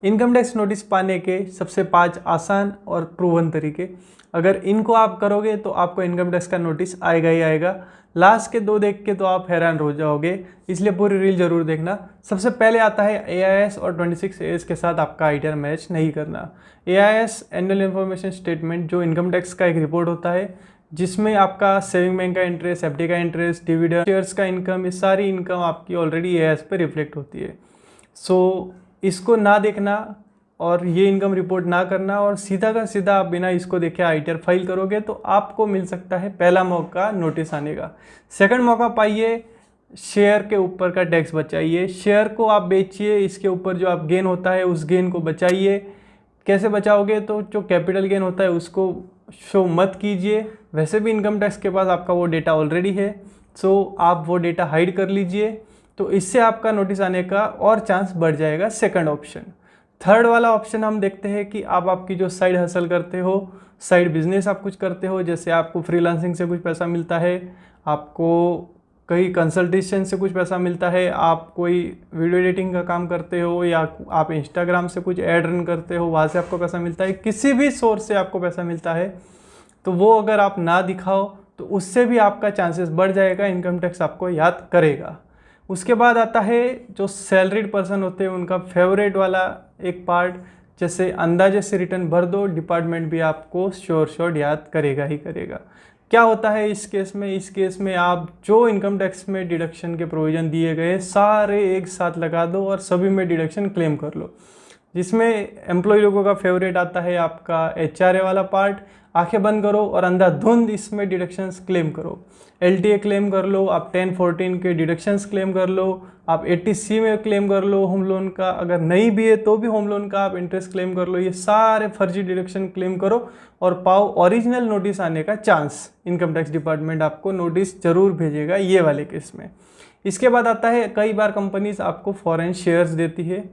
Income tax notice पाने के सबसे 5 आसान और प्रूवन तरीके, अगर इनको आप करोगे तो आपको इनकम टैक्स का नोटिस आएगा ही आएगा। लास्ट के 2 देख के तो आप हैरान हो जाओगे, इसलिए पूरी रील जरूर देखना। सबसे पहले आता है AIS और 26 AS के साथ आपका आईटीआर मैच नहीं करना। AIS एनुअल इन्फॉर्मेशन स्टेटमेंट जो इनकम टैक्स का एक रिपोर्ट होता है जिसमें आपका सेविंग बैंक का इंटरेस्ट, FD का इंटरेस्ट, डिविडेंड, शेयर्स का इनकम, ये सारी इनकम आपकी ऑलरेडी AIS पे रिफ्लेक्ट होती है। सो इसको ना देखना और ये इनकम रिपोर्ट ना करना और सीधा का सीधा आप बिना इसको देखे आईटीआर फाइल करोगे तो आपको मिल सकता है पहला मौका नोटिस आने का। सेकंड मौका पाइए, शेयर के ऊपर का टैक्स बचाइए। शेयर को आप बेचिए, इसके ऊपर जो आप गेन होता है उस गेन को बचाइए। कैसे बचाओगे? तो जो कैपिटल गेन होता है उसको शो मत कीजिए। वैसे भी इनकम टैक्स के पास आपका वो डेटा ऑलरेडी है, सो आप वो डेटा हाइड कर लीजिए, तो इससे आपका नोटिस आने का और चांस बढ़ जाएगा। Second option. थर्ड वाला ऑप्शन हम देखते हैं कि आप आपकी जो साइड हसल करते हो, साइड बिजनेस आप कुछ करते हो, जैसे आपको फ्रीलांसिंग से कुछ पैसा मिलता है, आपको कहीं कंसल्टेशन से कुछ पैसा मिलता है, आप कोई वीडियो एडिटिंग का काम करते हो या आप इंस्टाग्राम से कुछ ऐड रन करते हो, वहाँ से आपको पैसा मिलता है, किसी भी सोर्स से आपको पैसा मिलता है, तो वो अगर आप ना दिखाओ तो उससे भी आपका चांसेस बढ़ जाएगा, इनकम टैक्स आपको याद करेगा। उसके बाद आता है जो सैलरीड पर्सन होते हैं उनका फेवरेट वाला एक पार्ट, जैसे अंदाजे से रिटर्न भर दो, डिपार्टमेंट भी आपको श्योर याद करेगा ही करेगा। क्या होता है इस केस में? इस केस में आप जो इनकम टैक्स में डिडक्शन के प्रोविज़न दिए गए सारे एक साथ लगा दो और सभी में डिडक्शन क्लेम कर लो। जिसमें एम्प्लॉय लोगों का फेवरेट आता है आपका HRA वाला पार्ट। आंखें बंद करो और अंधाधुंध इसमें डिडक्शंस क्लेम करो। LTA क्लेम कर लो, आप 1014 के डिडक्शंस क्लेम कर लो, आप 80C में क्लेम कर लो होम लोन का, अगर नहीं भी है तो भी होम लोन का आप इंटरेस्ट क्लेम कर लो। ये सारे फर्जी डिडक्शन क्लेम करो और पाओ ओरिजिनल नोटिस आने का चांस। इनकम टैक्स डिपार्टमेंट आपको नोटिस जरूर भेजेगा ये वाले केस में। इसके बाद आता है कई बार कंपनीज आपको फॉरेन शेयर्स देती है।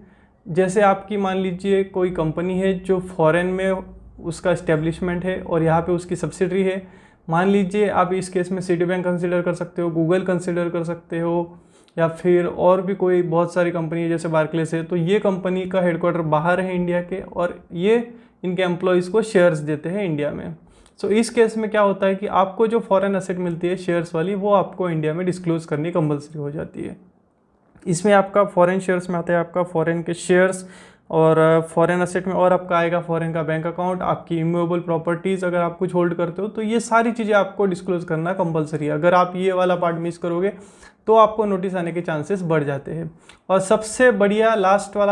जैसे आपकी मान लीजिए कोई कंपनी है जो फॉरेन में उसका इस्टेब्लिशमेंट है और यहाँ पे उसकी सब्सिडरी है। मान लीजिए आप इस केस में सिटी बैंक कंसिडर कर सकते हो, गूगल कंसिडर कर सकते हो, या फिर और भी कोई बहुत सारी कंपनी है जैसे बार्कलेस है। तो ये कंपनी का हेडक्वार्टर बाहर है इंडिया के और ये इनके एम्प्लॉयज़ को शेयर्स देते हैं इंडिया में। सो इस केस में क्या होता है कि आपको जो फॉरेन एसेट मिलती है शेयर्स वाली, वो आपको इंडिया में डिस्क्लोज करनी कंपलसरी हो जाती है। इसमें आपका फॉरेन शेयर्स में आता है आपका फॉरेन के शेयर्स, और फॉरेन एसेट में और आपका आएगा फॉरेन का बैंक अकाउंट, आपकी इमूवेबल प्रॉपर्टीज़ अगर आप कुछ होल्ड करते हो तो ये सारी चीज़ें आपको डिस्क्लोज करना कंपलसरी है। अगर आप ये वाला पार्ट मिस करोगे तो आपको नोटिस आने के चांसेस बढ़ जाते हैं। और सबसे बढ़िया लास्ट वाला